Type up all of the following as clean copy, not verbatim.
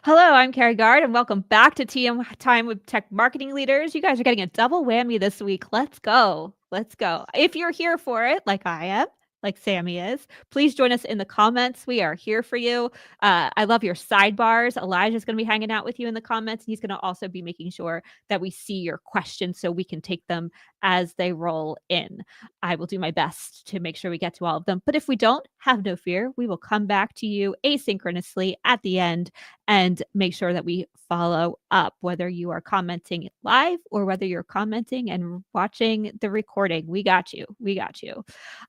Hello, I'm Carrie Gard, and welcome back to TM Time with Tech Marketing Leaders. You guys are getting a double whammy this week. Let's go. Let's go. If you're here for it, like I am, like Sammy is, please join us in the comments. We are here for you. I love your sidebars. Elijah's going to be hanging out with you in the comments, and he's going to also be making sure that we see your questions so we can take them as they roll in. I will do my best to make sure we get to all of them. But if we don't, have no fear. We will come back to you asynchronously at the end and make sure that we follow up, whether you are commenting live or whether you're commenting and watching the recording. We got you. We got you.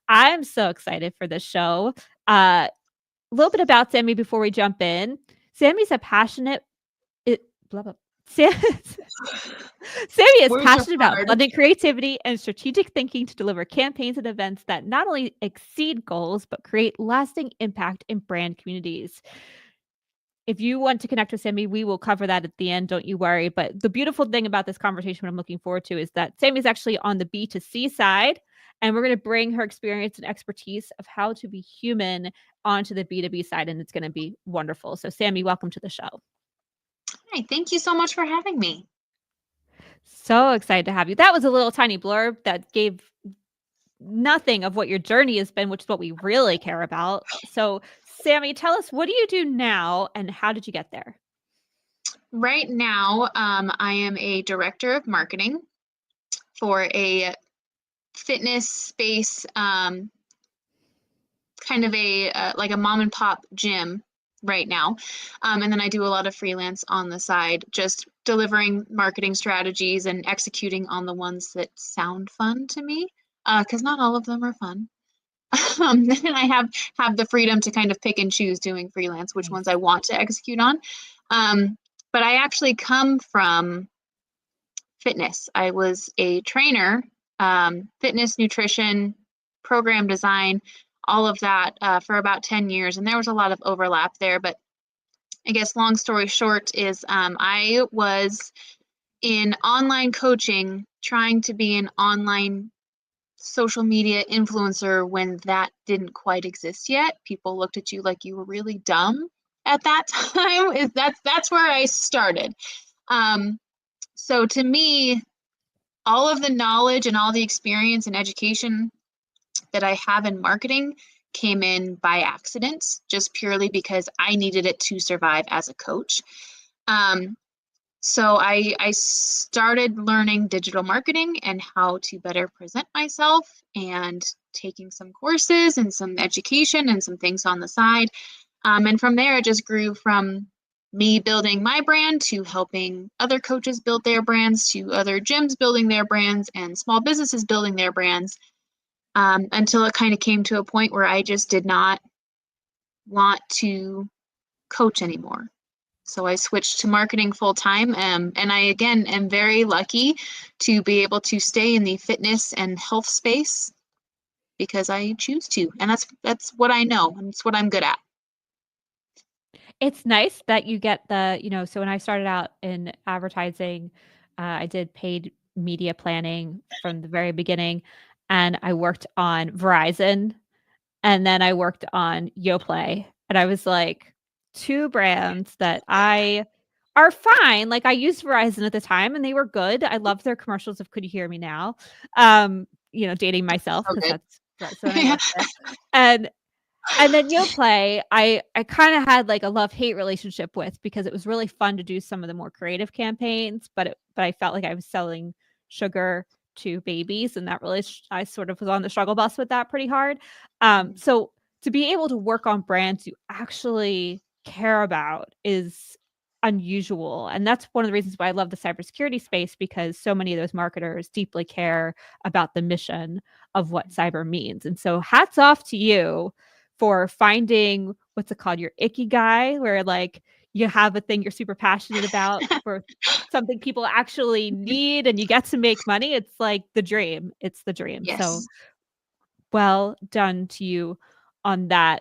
I'm so excited for this show. A little bit about Sammy before we jump in. Sammy's a passionate, blah, blah. Sammy is Words are passionate about hard. blending creativity and strategic thinking to deliver campaigns and events that not only exceed goals, but create lasting impact in brand communities. If you want to connect with Sammy, we will cover that at the end. Don't you worry. But the beautiful thing about this conversation, what I'm looking forward to, is that Sammy's actually on the B2C side, and we're going to bring her experience and expertise of how to be human onto the B2B side, and it's going to be wonderful. So, Sammy, welcome to the show. Hi, thank you so much for having me. So excited to have you. That was a little tiny blurb that gave nothing of what your journey has been, which is what we really care about. So, Sammy, tell us, what do you do now and how did you get there? Right now, I am a director of marketing for a fitness space, kind of like a mom and pop gym right now. And then I do a lot of freelance on the side, just delivering marketing strategies and executing on the ones that sound fun to me, because not all of them are fun. And I have the freedom to kind of pick and choose doing freelance, which ones I want to execute on. But I actually come from fitness. I was a trainer, fitness, nutrition, program design, all of that for about 10 years. And there was a lot of overlap there. But I guess long story short is I was in online coaching, trying to be an online social media influencer when that didn't quite exist yet. People looked at you like you were really dumb at that time. That's where I started. So to me, all of the knowledge and all the experience and education that I have in marketing came in by accident, just purely because I needed it to survive as a coach. So I started learning digital marketing and how to better present myself and taking some courses and some education and some things on the side. And from there, it just grew from me building my brand to helping other coaches build their brands, to other gyms building their brands and small businesses building their brands, until it kind of came to a point where I just did not want to coach anymore. So I switched to marketing full time. And I, again, am very lucky to be able to stay in the fitness and health space because I choose to. And that's what I know. And it's what I'm good at. It's nice that you get so when I started out in advertising, I did paid media planning from the very beginning, and I worked on Verizon, and then I worked on Yoplait, and I was like, 2 brands that I are fine. Like, I used Verizon at the time, and they were good. I loved their commercials of "Could You Hear Me Now?" Dating myself So because good. that's when I worked there, and then Yoplait, I kinda had, like, a love-hate relationship with because it was really fun to do some of the more creative campaigns, but I felt like I was selling sugar to babies, and that really I sort of was on the struggle bus with that pretty hard. So to be able to work on brands you actually care about is unusual, and that's one of the reasons why I love the cybersecurity space, because so many of those marketers deeply care about the mission of what cyber means, and so hats off to you for finding what's it called, your ikigai, where like you have a thing you're super passionate about for something people actually need and you get to make money. It's like the dream. It's the dream. So Yes. well done to you on that.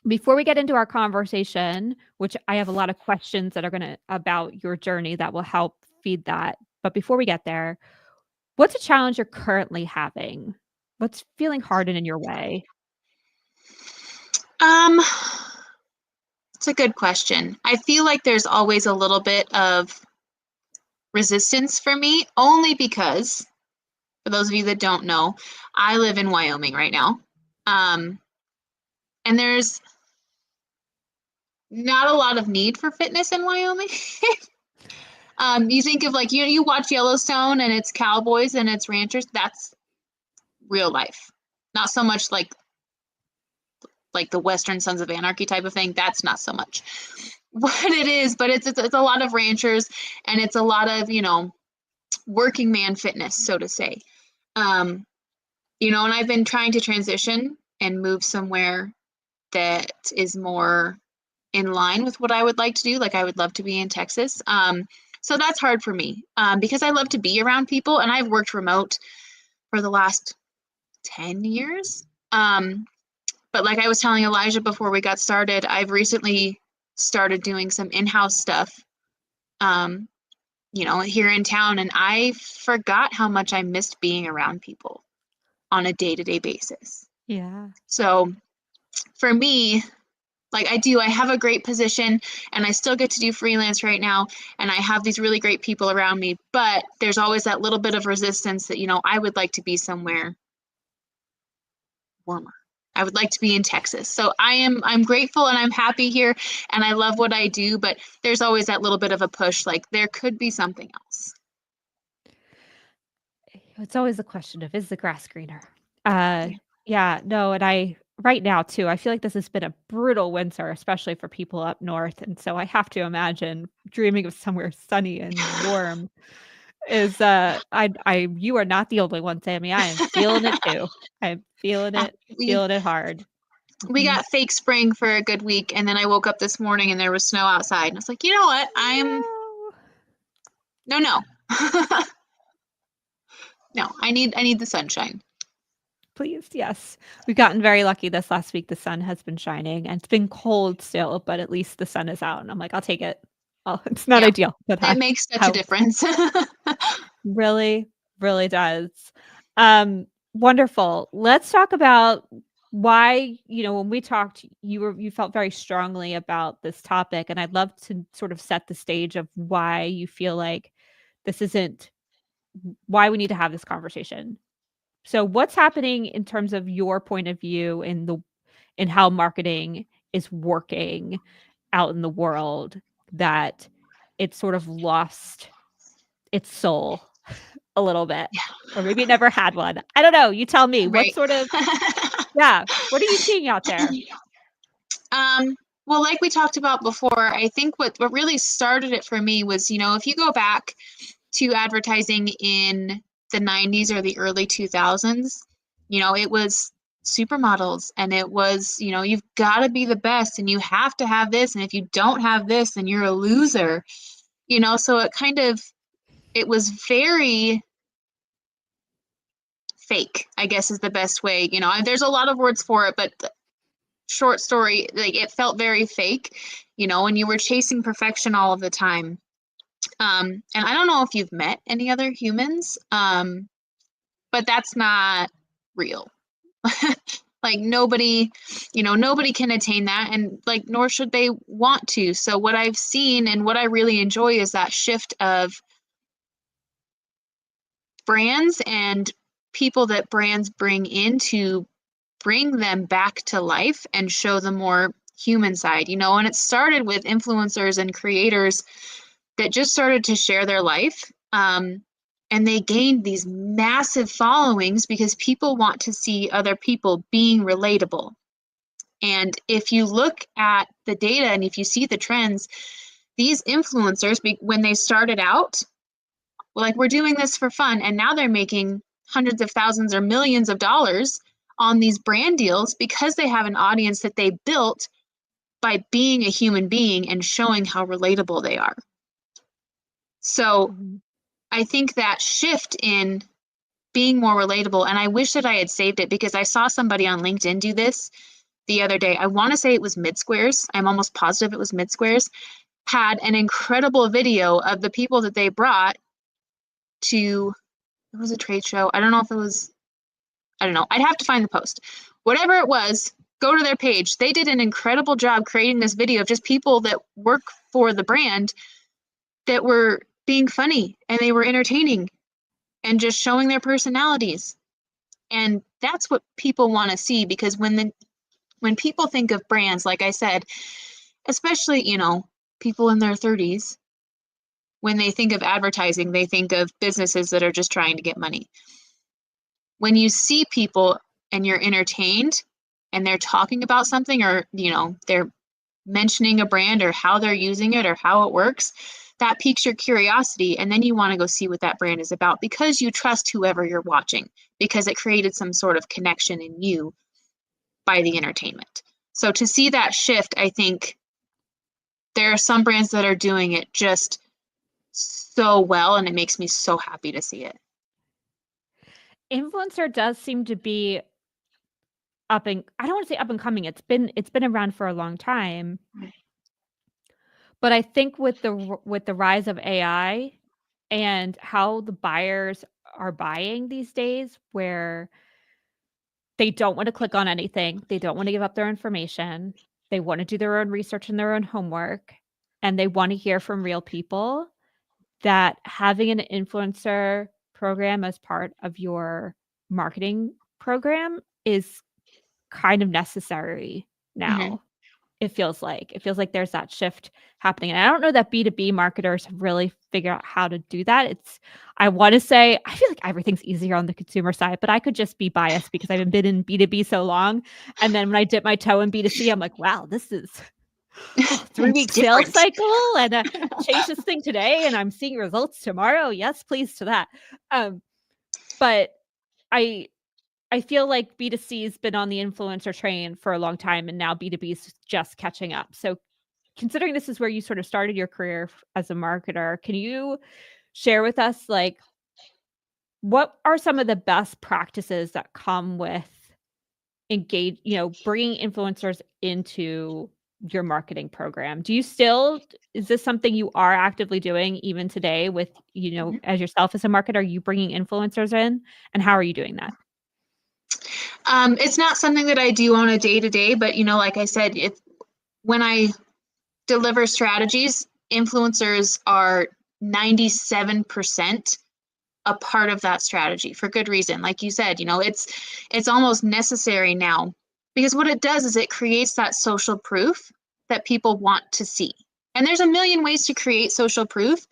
Before we get into our conversation, which I have a lot of questions that are about your journey that will help feed that. But before we get there, what's a challenge you're currently having? What's feeling hard and in your way? Um, It's a good question. I feel like there's always a little bit of resistance for me, only because, for those of you that don't know, I live in Wyoming right now. And there's not a lot of need for fitness in Wyoming. You think of like, you watch Yellowstone and it's cowboys and it's ranchers. That's real life. Not so much like the Western Sons of Anarchy type of thing. That's not so much what it is, but it's a lot of ranchers, and it's a lot of, working man fitness, so to say. And I've been trying to transition and move somewhere that is more in line with what I would like to do. Like, I would love to be in Texas. So that's hard for me, because I love to be around people, and I've worked remote for the last 10 years. But like I was telling Elijah before we got started, I've recently started doing some in-house stuff, here in town, and I forgot how much I missed being around people on a day-to-day basis. Yeah. So for me, like I have a great position, and I still get to do freelance right now, and I have these really great people around me, but there's always that little bit of resistance that, I would like to be somewhere warmer. I would like to be in Texas. So I'm grateful and I'm happy here, and I love what I do, but there's always that little bit of a push, like there could be something else. It's always a question of, is the grass greener? Yeah, no, and right now too, I feel like this has been a brutal winter, especially for people up north, and so I have to imagine dreaming of somewhere sunny and warm is, you are not the only one, Sammy. I am feeling it too. I'm Uh, we feeling it hard. we Mhm. got fake spring for a good week, and then I woke up this morning and there was snow outside, and I was like, you know what? No. No. No, I need the sunshine. Please, yes. We've gotten very lucky this last week. The sun has been shining, and it's been cold still, but at least the sun is out, and I'm like, "I'll take it." Oh, it's not Yeah, ideal, but it I makes such a helps. difference. Really, really does. Wonderful. Let's talk about why, when we talked, you felt very strongly about this topic, and I'd love to sort of set the stage of why you feel like this isn't why we need to have this conversation. So what's happening in terms of your point of view in how marketing is working out in the world, that it's sort of lost its soul a little bit, or maybe it never had one. I don't know. You tell me. Right. What are you seeing out there? Well, like we talked about before, I think what really started it for me was, if you go back to advertising in the 90s or the early 2000s, it was supermodels, and it was, you've got to be the best and you have to have this, and if you don't have this, then you're a loser. So it was very fake, I guess is the best way. There's a lot of words for it, but short story, like it felt very fake, and you were chasing perfection all of the time. And I don't know if you've met any other humans, but that's not real. Like nobody can attain that, and like nor should they want to. So what I've seen and what I really enjoy is that shift of brands and people that brands bring in to bring them back to life and show the more human side, and it started with influencers and creators that just started to share their life. And they gained these massive followings because people want to see other people being relatable. And if you look at the data and if you see the trends, these influencers, when they started out, like, we're doing this for fun, and now they're making hundreds of thousands or millions of dollars on these brand deals because they have an audience that they built by being a human being and showing how relatable they are. So Mhm. I think that shift in being more relatable, and I wish that I had saved it because I saw somebody on LinkedIn do this the other day. I want to say it was Mid Squares. I'm almost positive it was Mid Squares. Had an incredible video of the people that they brought to, it was a trade show. I don't know if it was, I don't know. I'd have to find the post. Whatever it was, go to their page. They did an incredible job creating this video of just people that work for the brand that were being funny and they were entertaining and just showing their personalities. And that's what people want to see, because when people think of brands, like I said, especially, people in their 30s, when they think of advertising, they think of businesses that are just trying to get money. When you see people and you're entertained and they're talking about something, or, they're mentioning a brand or how they're using it or how it works, that piques your curiosity. And then you want to go see what that brand is about because you trust whoever you're watching, because it created some sort of connection in you by the entertainment. So to see that shift, I think there are some brands that are doing it just so well, and it makes me so happy to see it. Influencer does seem to be I don't want to say up and coming. It's been around for a long time. But I think with the rise of AI and how the buyers are buying these days, where they don't want to click on anything, they don't want to give up their information, they want to do their own research and their own homework, and they want to hear from real people, that having an influencer program as part of your marketing program is kind of necessary now. It feels like there's that shift happening. And I don't know that B2B marketers have really figured out how to do that. I want to say, I feel like everything's easier on the consumer side, but I could just be biased because I've been in B2B so long. And then when I dip my toe in B2C, I'm like, wow, this is 3-week sales cycle, and change this thing today and I'm seeing results tomorrow. Yes, please to that. But I feel like B2C has been on the influencer train for a long time, and now B2B is just catching up. So considering this is where you sort of started your career as a marketer, can you share with us, like, what are some of the best practices that come with bringing influencers into your marketing program? Is this something you are actively doing even today with, as yourself as a marketer, are you bringing influencers in, and how are you doing that? It's not something that I do on a day-to-day, but like I said, when I deliver strategies, influencers are 97% a part of that strategy, for good reason. Like you said, it's almost necessary now, because what it does is it creates that social proof that people want to see. And there's a million ways to create social proof,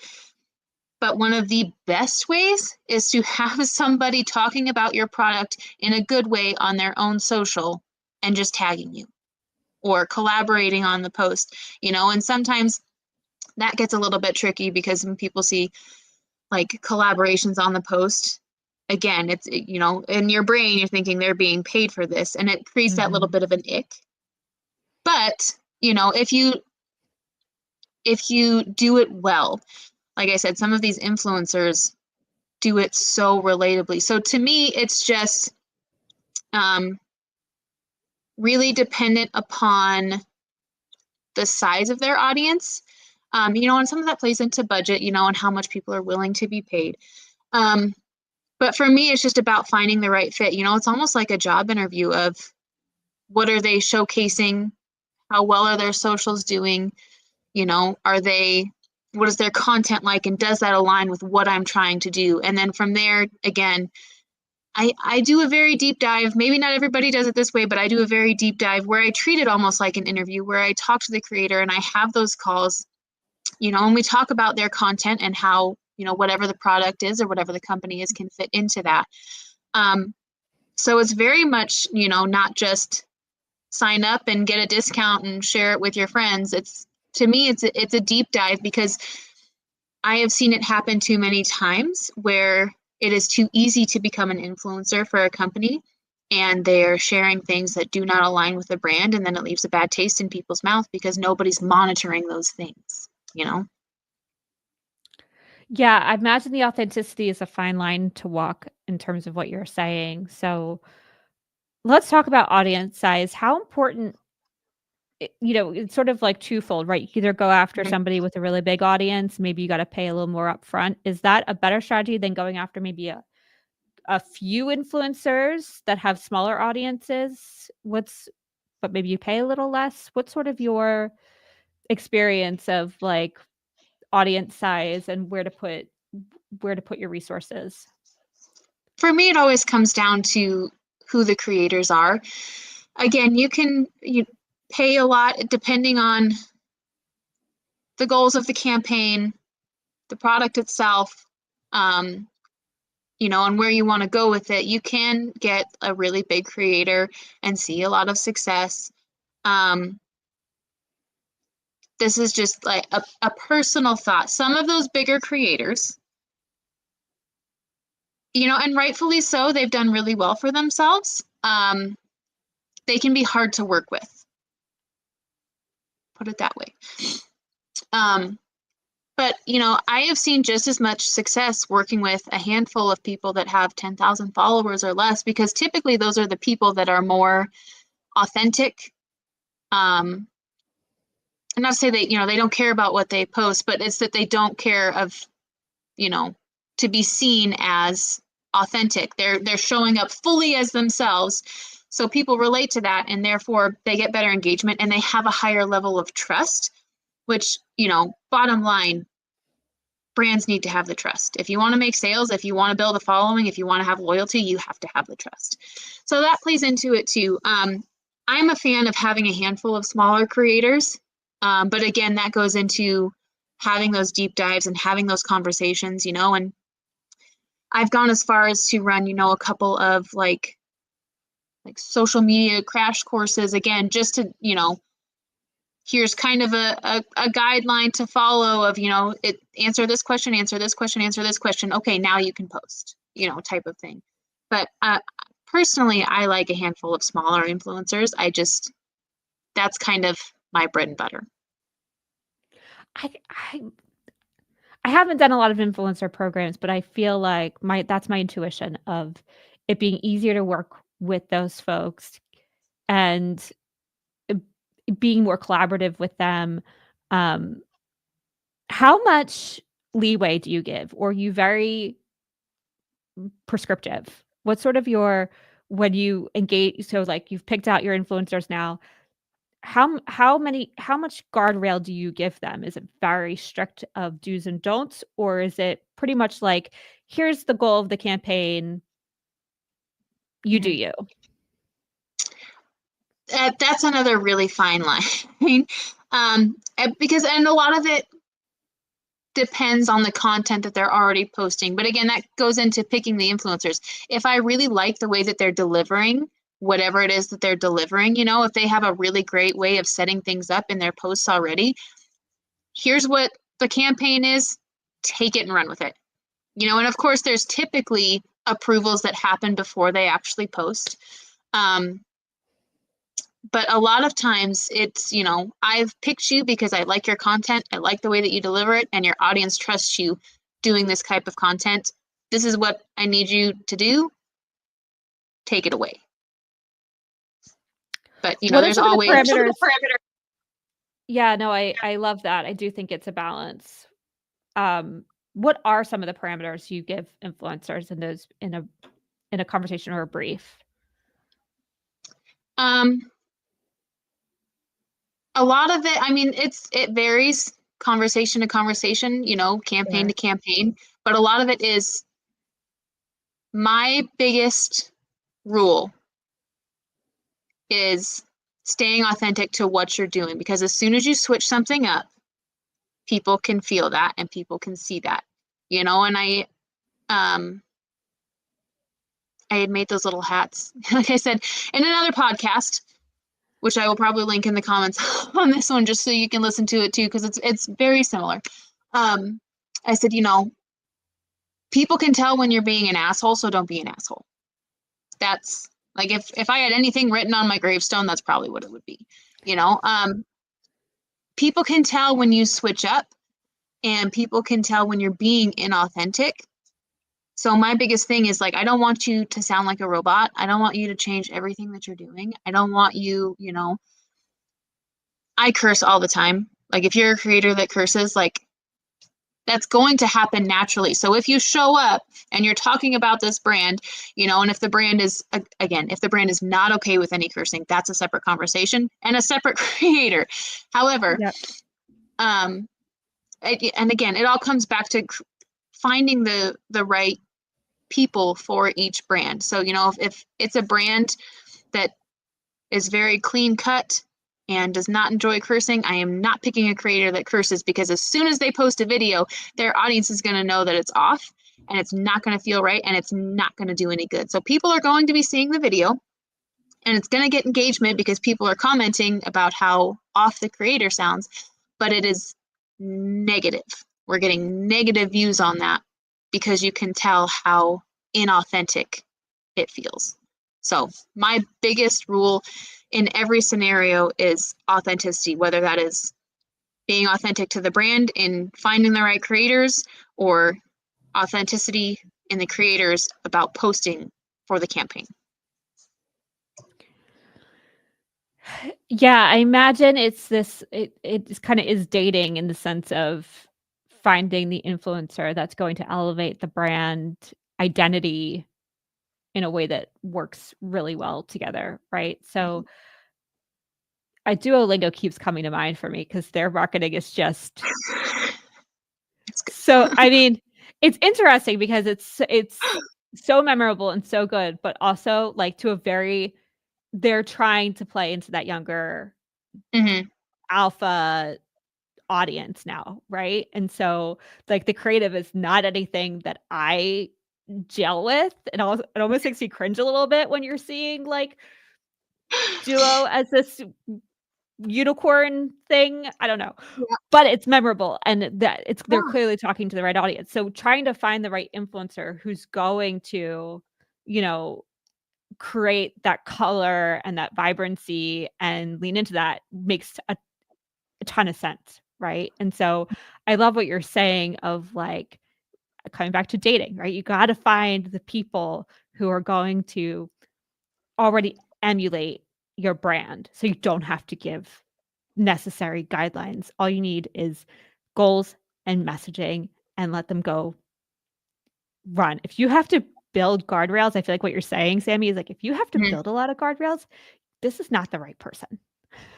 but one of the best ways is to have somebody talking about your product in a good way on their own social and just tagging you or collaborating on the post, and sometimes that gets a little bit tricky, because when people see like collaborations on the post, again, it's, in your brain, you're thinking they're being paid for this, and it creates that little bit of an ick. But, if you do it well, like I said, some of these influencers do it so relatably. So to me, it's just really dependent upon the size of their audience, and some of that plays into budget, and how much people are willing to be paid. But for me, it's just about finding the right fit. It's almost like a job interview of what are they showcasing? How well are their socials doing? What is their content like? And does that align with what I'm trying to do? And then from there, again, I do a very deep dive. Maybe not everybody does it this way, but I do a very deep dive where I treat it almost like an interview, where I talk to the creator and I have those calls, and we talk about their content and how, whatever the product is or whatever the company is can fit into that. So it's very much, not just sign up and get a discount and share it with your friends. To me, it's a deep dive, because I have seen it happen too many times where it is too easy to become an influencer for a company, and they're sharing things that do not align with the brand, and then it leaves a bad taste in people's mouth because nobody's monitoring those things, Yeah, I imagine the authenticity is a fine line to walk in terms of what you're saying. So let's talk about audience size. How important, it's sort of like twofold, right? You either go after somebody with a really big audience, maybe you got to pay a little more upfront. Is that a better strategy than going after maybe a few influencers that have smaller audiences? but maybe you pay a little less? What's sort of your experience of like audience size and where to put your resources? For me, it always comes down to who the creators are. Again, you pay a lot depending on the goals of the campaign, the product itself, and where you want to go with it. You can get a really big creator and see a lot of success. This is just like a personal thought. Some of those bigger creators, and rightfully so, they've done really well for themselves. They can be hard to work with. Put it that way. But, I have seen just as much success working with a handful of people that have 10,000 followers or less, because typically those are the people that are more authentic. And not to say that, they don't care about what they post, but it's that they don't care of, to be seen as authentic. They're showing up fully as themselves. So people relate to that, and therefore they get better engagement and they have a higher level of trust, which, bottom line, brands need to have the trust. If you want to make sales, if you want to build a following, if you want to have loyalty, you have to have the trust. So that plays into it too. I'm a fan of having a handful of smaller creators. But again, that goes into having those deep dives and having those conversations, and I've gone as far as to run, a couple of like social media crash courses, again, just to, here's kind of a guideline to follow of, answer this question, answer this question, answer this question. Okay, now you can post, type of thing. But personally, I like a handful of smaller influencers. That's kind of my bread and butter. I haven't done a lot of influencer programs, but I feel like that's my intuition of it being easier to work with those folks and being more collaborative with them. How much leeway do you give, or are you very prescriptive? What's sort of when you engage? So like you've picked out your influencers now. How much guardrail do you give them? Is it very strict of do's and don'ts, or is it pretty much like, here's the goal of the campaign, you do you? That's another really fine line. Because a lot of it depends on the content that they're already posting. But again, that goes into picking the influencers. If I really like the way that they're delivering whatever it is that they're delivering, if they have a really great way of setting things up in their posts already, here's what the campaign is, take it and run with it. And of course there's typically approvals that happen before they actually post. But a lot of times it's, I've picked you because I like your content, I like the way that you deliver it, and your audience trusts you doing this type of content. This is what I need you to do. Take it away. But, there's always parameters. Yeah, no, I love that. I do think it's a balance. What are some of the parameters you give influencers in a conversation or a brief? A lot of it, it varies conversation to conversation, campaign to campaign, but a lot of it is my biggest rule is staying authentic to what you're doing, because as soon as you switch something up, people can feel that and people can see that, and I had made those little hats, like I said, in another podcast, which I will probably link in the comments on this one, just so you can listen to it too, because it's very similar. I said, people can tell when you're being an asshole, so don't be an asshole. That's like, if I had anything written on my gravestone, that's probably what it would be. People can tell when you switch up, and people can tell when you're being inauthentic. So my biggest thing is, like, I don't want you to sound like a robot. I don't want you to change everything that you're doing. I don't want you, I curse all the time. Like, if you're a creator that curses, like, That's going to happen naturally. So if you show up and you're talking about this brand, and if the brand is, again, if the brand is not okay with any cursing, that's a separate conversation and a separate creator. However, Yep. and again, it all comes back to finding the right people for each brand. So, if it's a brand that is very clean cut and does not enjoy cursing, I am not picking a creator that curses, because as soon as they post a video, their audience is going to know that it's off and it's not going to feel right and it's not going to do any good. So people are going to be seeing the video and it's going to get engagement because people are commenting about how off the creator sounds, but it is negative. We're getting negative views on that because you can tell how inauthentic it feels. So my biggest rule in every scenario is authenticity, whether that is being authentic to the brand in finding the right creators, or authenticity in the creators about posting for the campaign. Yeah, I imagine it's this, it kind of is dating in the sense of finding the influencer that's going to elevate the brand identity in a way that works really well together, right? So Duolingo keeps coming to mind for me because their marketing is just so, I mean, it's interesting because it's so memorable and so good, but also like to a very, they're trying to play into that younger Mm-hmm. alpha audience now, right? And so like the creative is not anything that I gel with. And also, it almost makes me cringe a little bit when you're seeing like Duo as this unicorn thing. I don't know. Yeah. But it's memorable and that they're Yeah. clearly talking to the right audience. So trying to find the right influencer who's going to, you know, create that color and that vibrancy and lean into that makes a ton of sense, right? And so I love what you're saying of like coming back to dating, right? You got to find the people who are going to already emulate your brand so you don't have to give necessary guidelines. All you need is goals and messaging and let them go run. If you have to build guardrails, I feel like what you're saying, Sammy, is like if you have to Mm-hmm. build a lot of guardrails, this is not the right person.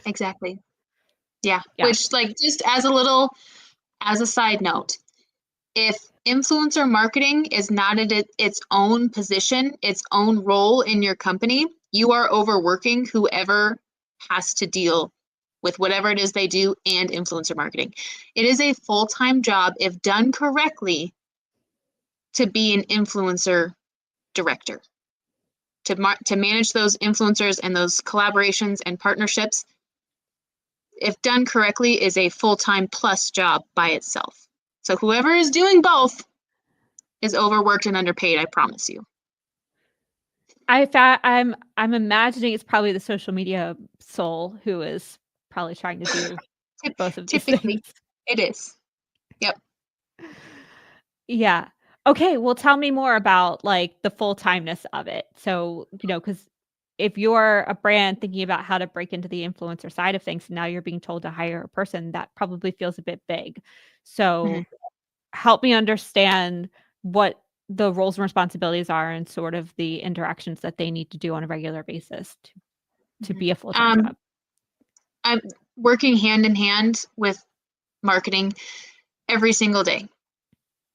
Exactly. Yeah. Yeah. Which, like, just as a side note, if influencer marketing is not at its own position, its own role in your company, you are overworking whoever has to deal with whatever it is they do and influencer marketing. It is a full-time job, if done correctly, to be an influencer director, to manage those influencers and those collaborations and partnerships, if done correctly, is a full-time plus job by itself. So whoever is doing both is overworked and underpaid, I promise you. I'm imagining it's probably the social media soul who is probably trying to do both of these Typically, things. it is. Yep. Yeah. Okay, well tell me more about like the full-timeness of it. So, you know, cuz if you're a brand thinking about how to break into the influencer side of things, and now you're being told to hire a person, that probably feels a bit big. Mm-hmm. So, help me understand what the roles and responsibilities are and sort of the interactions that they need to do on a regular basis to be a full-time job. I'm working hand in hand with marketing every single day,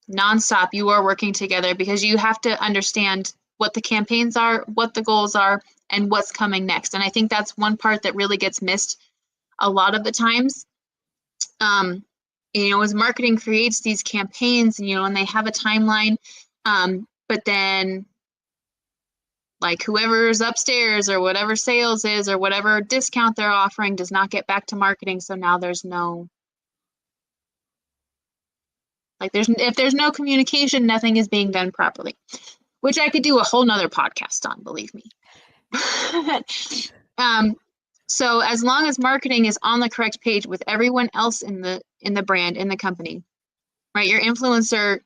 nonstop. You are working together because you have to understand what the campaigns are, what the goals are, and what's coming next. And I think that's one part that really gets missed a lot of the times. As marketing creates these campaigns, and they have a timeline, but then like whoever's upstairs or whatever sales is or whatever discount they're offering does not get back to marketing. So now there's no, like, if there's no communication, nothing is being done properly, which I could do a whole nother podcast on, believe me. So as long as marketing is on the correct page with everyone else in the brand, in the company, right? Your influencer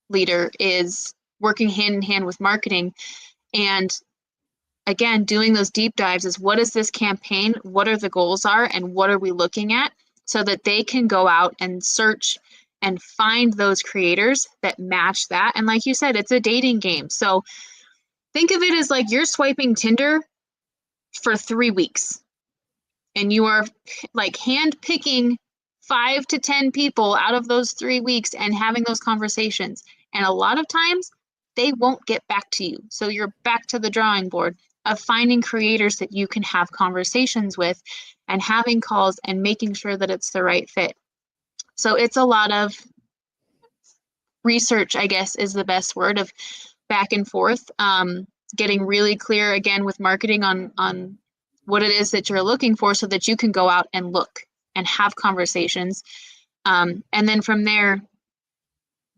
leader is working hand in hand with marketing, and again, doing those deep dives is, what is this campaign? What are the goals are, and what are we looking at, so that they can go out and search and find those creators that match that. And like you said, it's a dating game. So think of it as like you're swiping Tinder for 3 weeks and you are like hand picking 5 to 10 people out of those 3 weeks and having those conversations. And a lot of times they won't get back to you. So you're back to the drawing board of finding creators that you can have conversations with and having calls and making sure that it's the right fit. So it's a lot of research, I guess, is the best word, of back and forth, getting really clear again with marketing on what it is that you're looking for so that you can go out and look and have conversations. And then from there,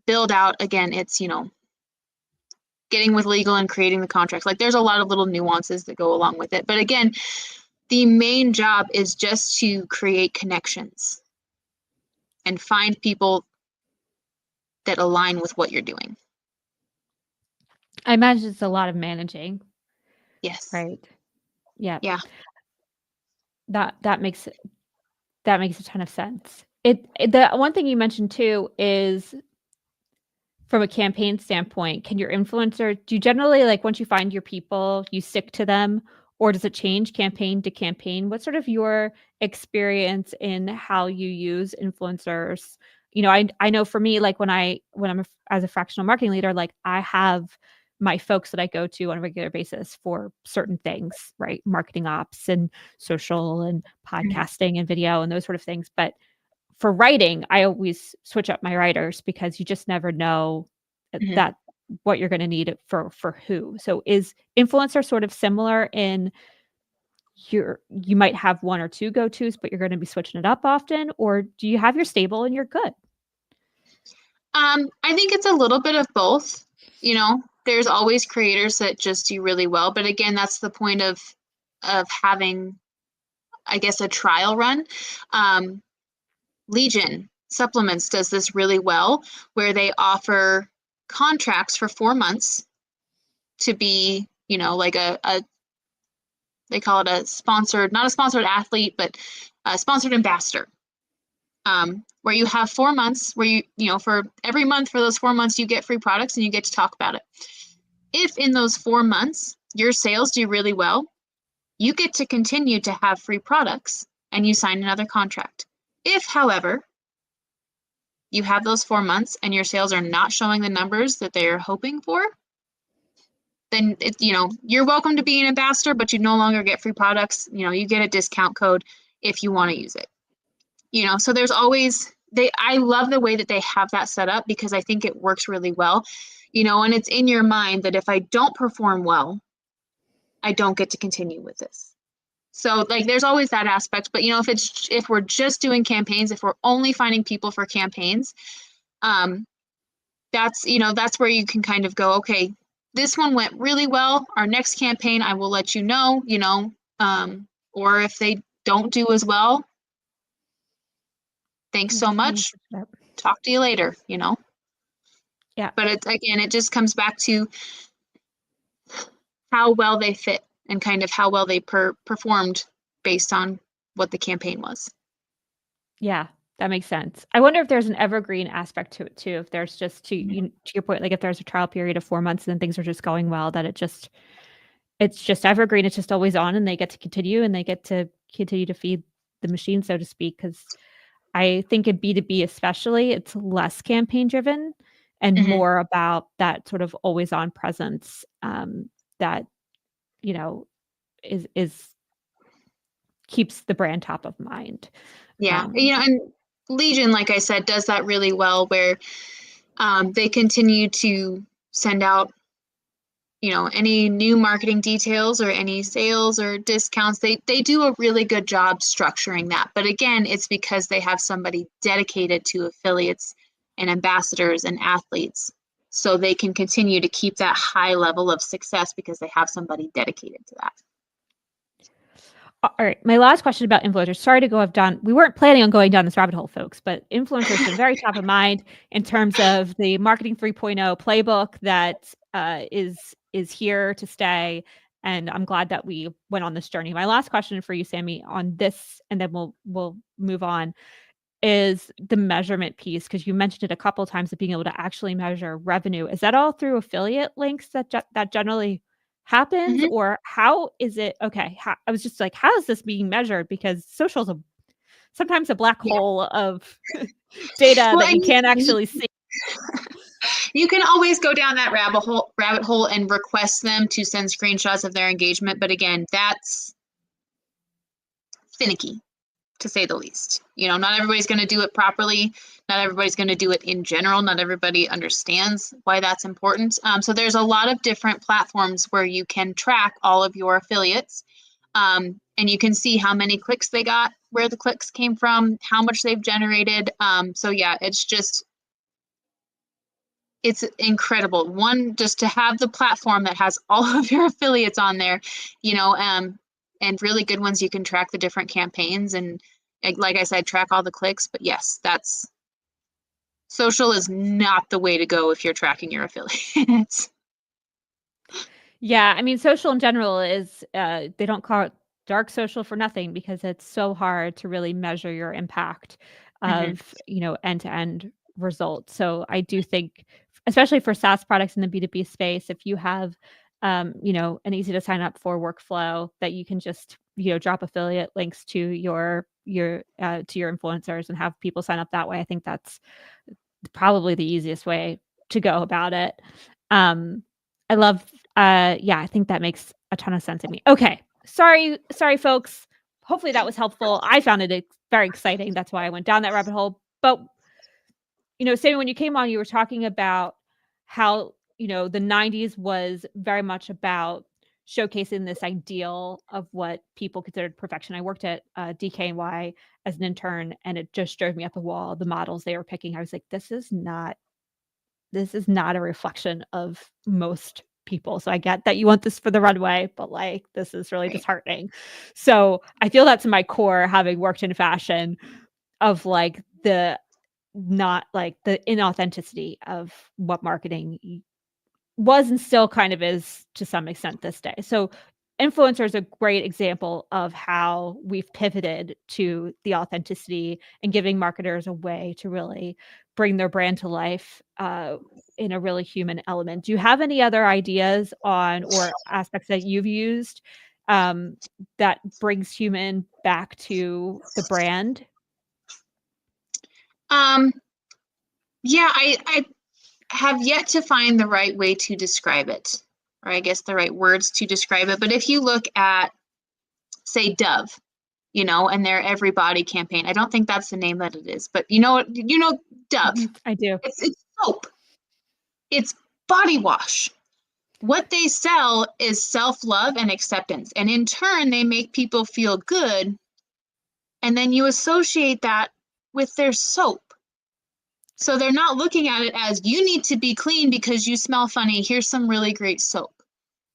build out, again, it's, getting with legal and creating the contracts. Like there's a lot of little nuances that go along with it. But again, the main job is just to create connections and find people that align with what you're doing. I imagine it's a lot of managing, Yes. right? Yeah. Yeah. That makes a ton of sense. The one thing you mentioned too is from a campaign standpoint, can your influencer, do you generally, like, once you find your people, you stick to them, or does it change campaign to campaign? What's sort of your experience in how you use influencers? I know for me, like when as a fractional marketing leader, like I have my folks that I go to on a regular basis for certain things, right? Marketing ops and social and podcasting and video and those sort of things. But for writing, I always switch up my writers because you just never know Mm-hmm. that what you're going to need for who. So is influencer sort of similar in you might have one or two go-tos, but you're going to be switching it up often, or do you have your stable and you're good? I think it's a little bit of both. There's always creators that just do really well, but again, that's the point of having, I guess, a trial run. Legion Supplements does this really well, where they offer contracts for 4 months to be, like a they call it a sponsored, not a sponsored athlete, but a sponsored ambassador. Where you have 4 months where for every month for those 4 months, you get free products and you get to talk about it. If in those 4 months, your sales do really well, you get to continue to have free products and you sign another contract. If, however, you have those 4 months and your sales are not showing the numbers that they're hoping for, then you're welcome to be an ambassador, but you no longer get free products. You get a discount code if you want to use it. So there's always I love the way that they have that set up because I think it works really well. And it's in your mind that if I don't perform well, I don't get to continue with this. So like there's always that aspect. But if we're just doing campaigns, if we're only finding people for campaigns, that's where you can kind of go, okay, this one went really well. Our next campaign, I will let you know, or if they don't do as well, thanks so much. Talk to you later, Yeah. But it just comes back to how well they fit and kind of how well they performed based on what the campaign was. Yeah, that makes sense. I wonder if there's an evergreen aspect to it too. If there's just to your point, like if there's a trial period of 4 months and then things are just going well, that it's just evergreen. It's just always on, and they get to continue, and they get to continue to feed the machine, so to speak. Because I think in B2B especially, it's less campaign driven and more about that sort of always on presence that is keeps the brand top of mind. Yeah. And Legion, like I said, does that really well, where they continue to send out any new marketing details or any sales or discounts. They do a really good job structuring that. But again, it's because they have somebody dedicated to affiliates and ambassadors and athletes, so they can continue to keep that high level of success because they have somebody dedicated to that. All right. My last question about influencers. Sorry to go we weren't planning on going down this rabbit hole, folks, but influencers have been very top of mind in terms of the marketing 3.0 playbook that is here to stay. And I'm glad that we went on this journey. My last question for you, Sammi, on this, and then we'll move on. is the measurement piece, because you mentioned it a couple of times of being able to actually measure revenue. Is that all through affiliate links that generally happens, Mhm. or how is it? Okay, I was just like, how is this being measured? Because social is sometimes a black Yeah. hole of data Well, that and you can't actually see. you can always go down that rabbit hole and request them to send screenshots of their engagement. But again, that's finicky, to say the least. Not everybody's going to do it properly. Not everybody's going to do it in general. Not everybody understands why that's important. So there's a lot of different platforms where you can track all of your affiliates. And you can see how many clicks they got, where the clicks came from, how much they've generated. So yeah, it's incredible. One, just to have the platform that has all of your affiliates on there, and really good ones. You can track the different campaigns and, like I said, track all the clicks. But yes, social is not the way to go if you're tracking your affiliates. Yeah, I mean, social in general is they don't call it dark social for nothing, because it's so hard to really measure your impact Mhm. of, end-to-end results. So I do think, especially for SaaS products in the B2B space, if you have an easy to sign up for workflow that you can just, drop affiliate links to your influencers and have people sign up that way, I think that's probably the easiest way to go about it. Um, I love, yeah, I think that makes a ton of sense to me. Okay. Sorry, folks. Hopefully that was helpful. I found it very exciting. That's why I went down that rabbit hole. But, Sammy, when you came on, you were talking about how, the 90s was very much about showcasing this ideal of what people considered perfection. I worked at DKNY as an intern, and it just drove me up the wall. The models they were picking, I was like, this is not a reflection of most people. So I get that you want this for the runway, but like this is really Right. disheartening. So I feel that's in my core, having worked in fashion, of like the not like the inauthenticity of what marketing was and still kind of is to some extent this day. So influencer is a great example of how we've pivoted to the authenticity and giving marketers a way to really bring their brand to life in a really human element. Do you have any other ideas on or aspects that you've used that brings human back to the brand? Um, yeah, I have yet to find the right way to describe it, or I guess the right words to describe it. But if you look at, say, Dove, and their Everybody campaign, I don't think that's the name that it is, but Dove. I do. It's soap. It's body wash. What they sell is self-love and acceptance. And in turn, they make people feel good. And then you associate that with their soap. So they're not looking at it as, you need to be clean because you smell funny. Here's some really great soap.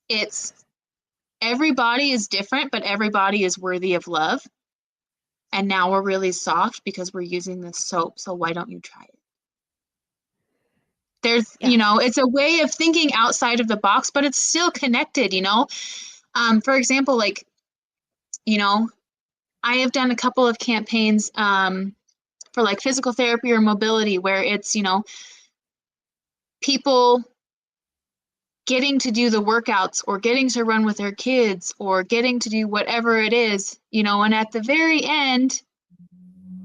It's everybody is different, but everybody is worthy of love. And now we're really soft because we're using this soap. So why don't you try it? Yes. It's a way of thinking outside of the box, but it's still connected. For example, like, I have done a couple of campaigns for like physical therapy or mobility where it's, people getting to do the workouts or getting to run with their kids or getting to do whatever it is, and at the very end,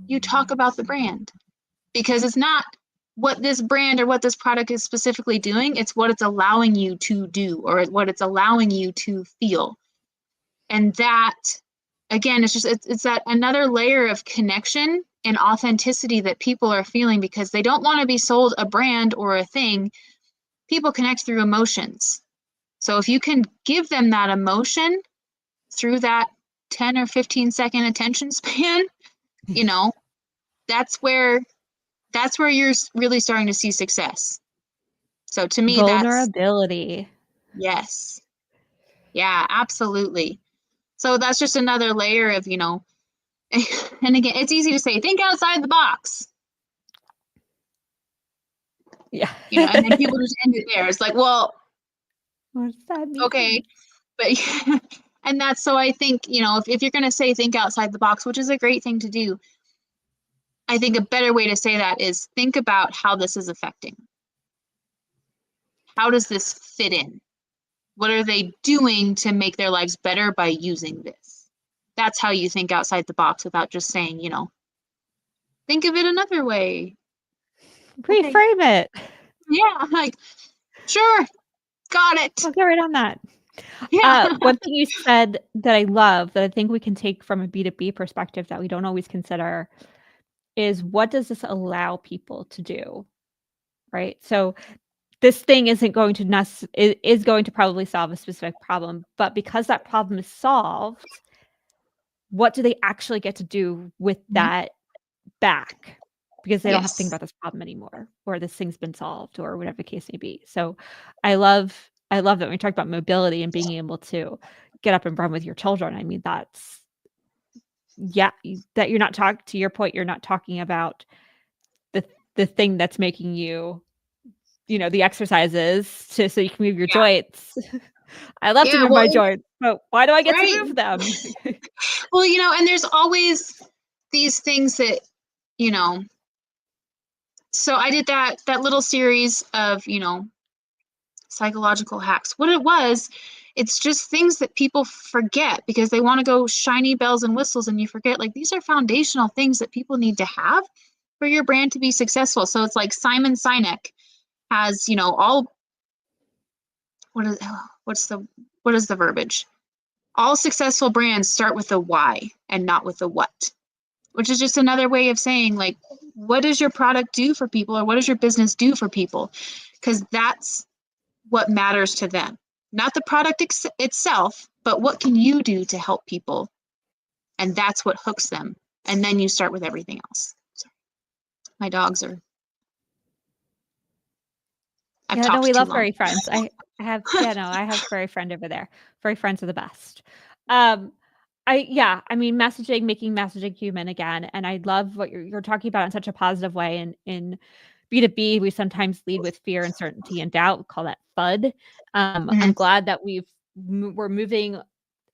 you talk about the brand, because it's not what this brand or what this product is specifically doing, it's what it's allowing you to do or what it's allowing you to feel. And that, again, it's that another layer of connection and authenticity that people are feeling because they don't want to be sold a brand or a thing. People connect through emotions. So if you can give them that emotion through that 10 or 15-second attention span, you know, that's where you're really starting to see success. So to me, that's, Vulnerability. yes. Yeah, absolutely. So that's just another layer of, and again, it's easy to say, think outside the box, Yeah. and then people just end it there. It's like, well, What does that mean to okay, me? but and that's, so I think, if you're going to say think outside the box, which is a great thing to do, I think a better way to say that is think about how this is affecting. How does this fit in? What are they doing to make their lives better by using this? That's how you think outside the box without just saying, think of it another way. Okay. Reframe it. Yeah, like, sure, got it. I'll get right on that. Yeah. One thing you said that I love that I think we can take from a B2B perspective that we don't always consider is what does this allow people to do, right? So this thing isn't going to is going to probably solve a specific problem, but because that problem is solved, what do they actually get to do with that back? Because they don't have to think Yes. about this problem anymore, or this thing's been solved, or whatever the case may be. So I love that when we talk about mobility and being able to get up and run with your children. I mean, that's that you're not to your point, you're not talking about the thing that's making you, the exercises so you can move your Yeah. joints. I love to Yeah. move my joints, but why do I get to Right. move them? Well, and there's always these things that, so I did that little series of, psychological hacks. What it was, it's just things that people forget because they want to go shiny bells and whistles, and you forget like these are foundational things that people need to have for your brand to be successful. So it's like Simon Sinek has, all what is the verbiage? All successful brands start with the why and not with the what, which is just another way of saying like, what does your product do for people, or what does your business do for people? Because that's what matters to them, not the product itself, but what can you do to help people? And that's what hooks them. And then you start with everything else. Sorry. My dogs are, I've Yeah, no, talked we too love long. furry friends. I have yeah, no, I have furry friend over there. Furry friends are the best. Um, I mean, making messaging human again, and I love what you're talking about in such a positive way. In B2B, we sometimes lead with fear, uncertainty, and doubt. We call that FUD. I'm Mhm. glad that we're moving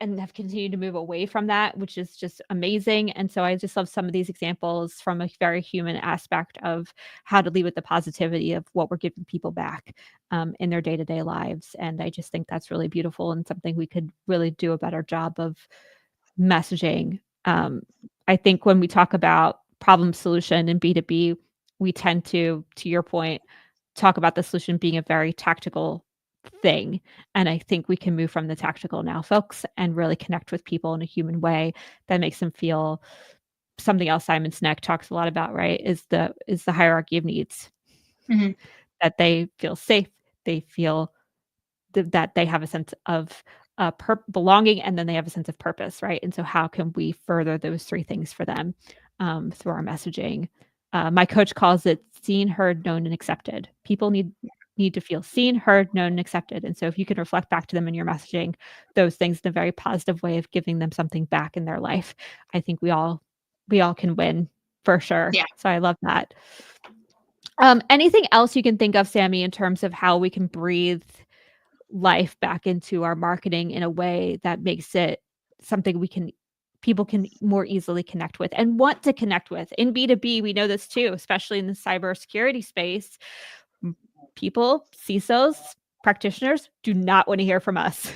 and have continued to move away from that, which is just amazing. And so I just love some of these examples from a very human aspect of how to lead with the positivity of what we're giving people back in their day-to-day lives. And I just think that's really beautiful and something we could really do a better job of messaging. I think when we talk about problem solution in B2B, we tend to your point, talk about the solution being a very tactical thing. And I think we can move from the tactical now, folks, and really connect with people in a human way that makes them feel something else Simon Sinek talks a lot about, right? Is the hierarchy of needs. Mhm. That they feel safe, they feel that they have a sense of belonging, and then they have a sense of purpose, right? And so, how can we further those three things for them through our messaging? My coach calls it seen, heard, known, and accepted. People need to feel seen, heard, known, and accepted. And so, if you can reflect back to them in your messaging those things in a very positive way of giving them something back in their life, I think we all can win for sure. Yeah. So I love that. Anything else you can think of, Sammi, in terms of how we can breathe life back into our marketing in a way that makes it something people can more easily connect with and want to connect with. In B2B, we know this too, especially in the cybersecurity space. People, CISOs, practitioners do not want to hear from us.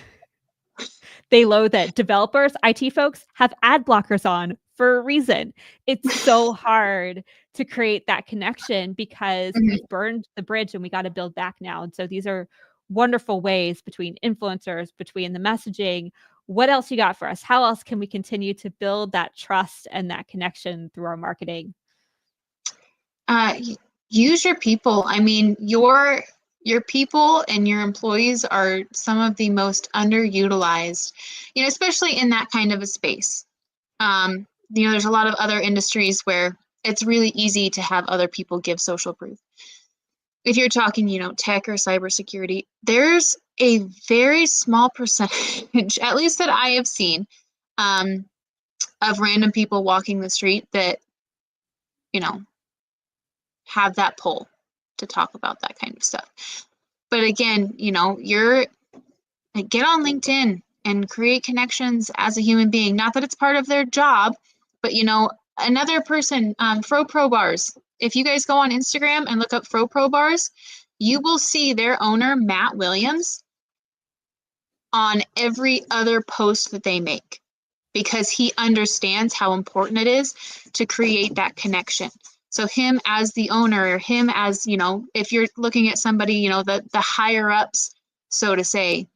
They loathe it. Developers, IT folks have ad blockers on for a reason. It's so hard to create that connection because Mhm. we've burned the bridge and we got to build back now. And so these are wonderful ways between influencers, between the messaging. What else you got for us? How else can we continue to build that trust and that connection through our marketing? Use your people. I mean, your people and your employees are some of the most underutilized, especially in that kind of a space. There's a lot of other industries where it's really easy to have other people give social proof. If you're talking, tech or cybersecurity, there's a very small percentage, at least that I have seen, of random people walking the street that, you know, have that pull to talk about that kind of stuff. But again, you're like, get on LinkedIn and create connections as a human being. Not that it's part of their job, but Another person, Fro Pro Bars. If you guys go on Instagram and look up Fro Pro Bars, you will see their owner, Matt Williams, on every other post that they make because he understands how important it is to create that connection. So him as the owner, him as, you know, if you're looking at somebody, you know, the higher ups, so to say,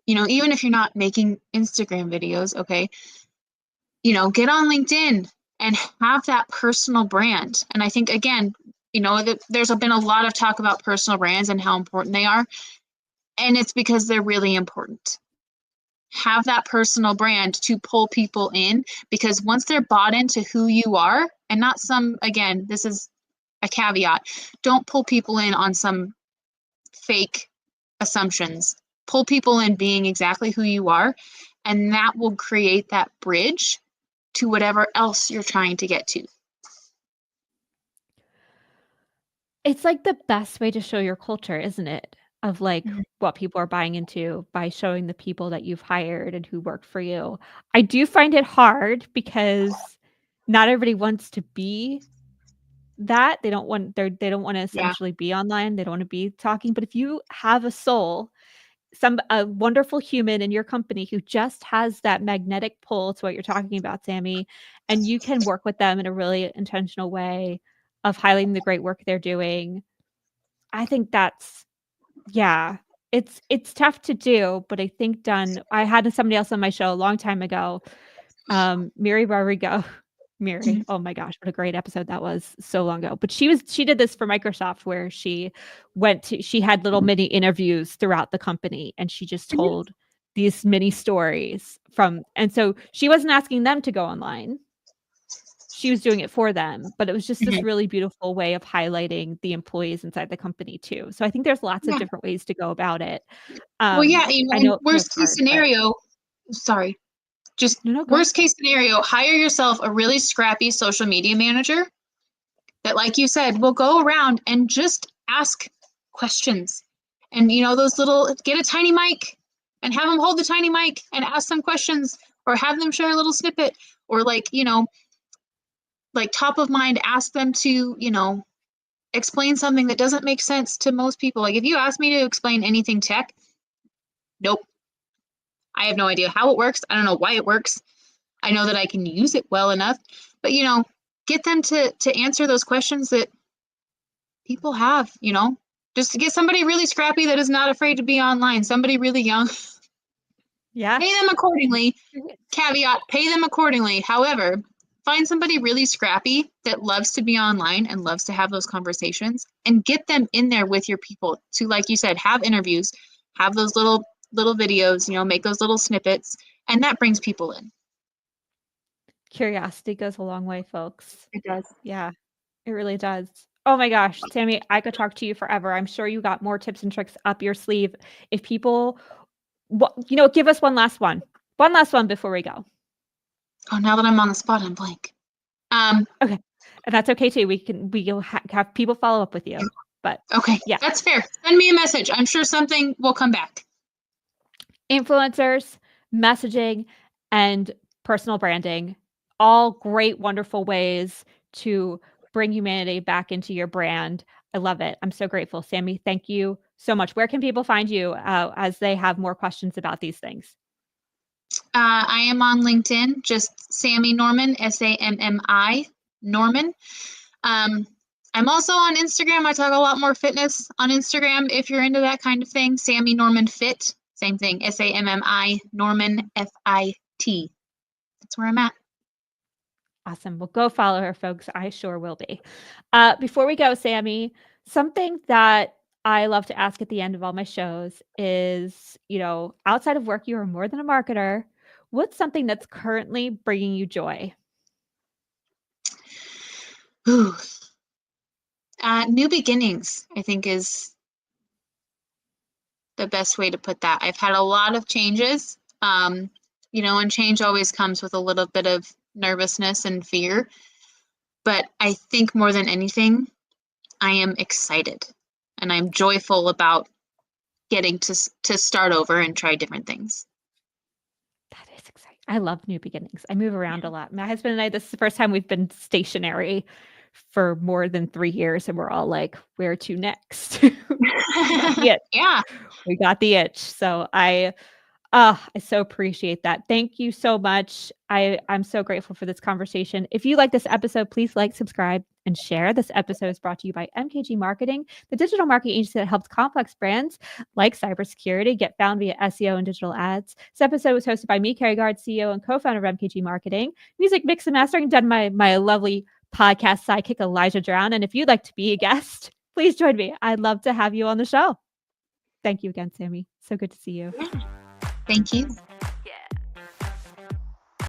you know, even if you're not making Instagram videos, okay, you know, get on LinkedIn and have that personal brand. And I think, again, you know, there's been a lot of talk about personal brands and how important they are. And it's because they're really important. Have that personal brand to pull people in, because once they're bought into who you are, and not some, again, this is a caveat, don't pull people in on some fake assumptions. Pull people in being exactly who you are, and that will create that bridge to whatever else you're trying to get to. It's like the best way to show your culture, isn't it? Of like Mhm. what people are buying into by showing the people that you've hired and who work for you. I do find it hard because not everybody wants to be that. They don't wanna Yeah. essentially be online. They don't wanna be talking, but if you have a soul, a wonderful human in your company who just has that magnetic pull to what you're talking about, Sammy, and you can work with them in a really intentional way of highlighting the great work they're doing. I think that's yeah. It's tough to do, but I think done I had somebody else on my show a long time ago, Miri Rodrigo. Miri, Mhm. oh my gosh, what a great episode that was so long ago. But she did this for Microsoft where she had little mini interviews throughout the company and she just Mhm. told these mini stories from and so she wasn't asking them to go online. She was doing it for them, but it was just this Mhm. really beautiful way of highlighting the employees inside the company too. So I think there's lots of Yeah. different ways to go about it. Well, yeah, you know, I in know it feels worst case hard, but scenario, sorry, just no, no, go ahead. worst case scenario, hire yourself a really scrappy social media manager that, like you said, will go around and just ask questions. And, you know, those little, get a tiny mic and have them hold the tiny mic and ask them questions, or have them share a little snippet, or like, you know, like top of mind, ask them to, you know, explain something that doesn't make sense to most people. Like if you ask me to explain anything tech, nope. I have no idea how it works. I don't know why it works. I know that I can use it well enough, but you know, get them to answer those questions that people have, you know. Just to get somebody really scrappy that is not afraid to be online, somebody really young, Yeah. pay them accordingly. Caveat, pay them accordingly. However, find somebody really scrappy that loves to be online and loves to have those conversations and get them in there with your people to, like you said, have interviews, have those little videos, you know, make those little snippets, and that brings people in. Curiosity goes a long way, folks. It does. Yeah, it really does. Oh my gosh, Tammy, I could talk to you forever. I'm sure you got more tips and tricks up your sleeve. If people, give us one last one. One last one before we go. Oh, now that I'm on the spot, I'm blank. Um, Okay. And that's okay too. We'll have people follow up with you. But okay, yeah, that's fair. Send me a message. I'm sure something will come back. influencers, messaging, and personal branding, all great, wonderful ways to bring humanity back into your brand. I love it. I'm so grateful. Sammy, thank you so much. Where can people find you as they have more questions about these things? I am on LinkedIn, just Sammi Norman, Sammi Norman. Um, I'm also on Instagram. I talk a lot more fitness on Instagram if you're into that kind of thing. Sammi Norman Fit, same thing, Sammi Norman FIT. That's where I'm at. Awesome. Well, go follow her, folks. I sure will be. Before we go, Sammy, something that I love to ask at the end of all my shows is, outside of work, you are more than a marketer. What's something that's currently bringing you joy? Ooh. New beginnings, I think, is the best way to put that. I've had a lot of changes, you know, and change always comes with a little bit of nervousness and fear. But I think more than anything, I am excited and I'm joyful about getting to start over and try different things. That is exciting. I love new beginnings. I move around a lot. My husband and I, this is the first time we've been stationary for more than 3 years, and we're all like, "Where to next?" We got the itch. Yeah, We got the itch. So I so appreciate that. Thank you so much. I'm so grateful for this conversation. If you like this episode, please like, subscribe, and share. This episode is brought to you by MKG Marketing, the digital marketing agency that helps complex brands like cybersecurity get found via SEO and digital ads. This episode was hosted by me, Carrie Gard, CEO and co-founder of MKG Marketing. Music mix and mastering done by my lovely podcast sidekick, Elijah Drown. And if you'd like to be a guest, please join me. I'd love to have you on the show. Thank you again, Sammi. So good to see you. yeah. Thank you.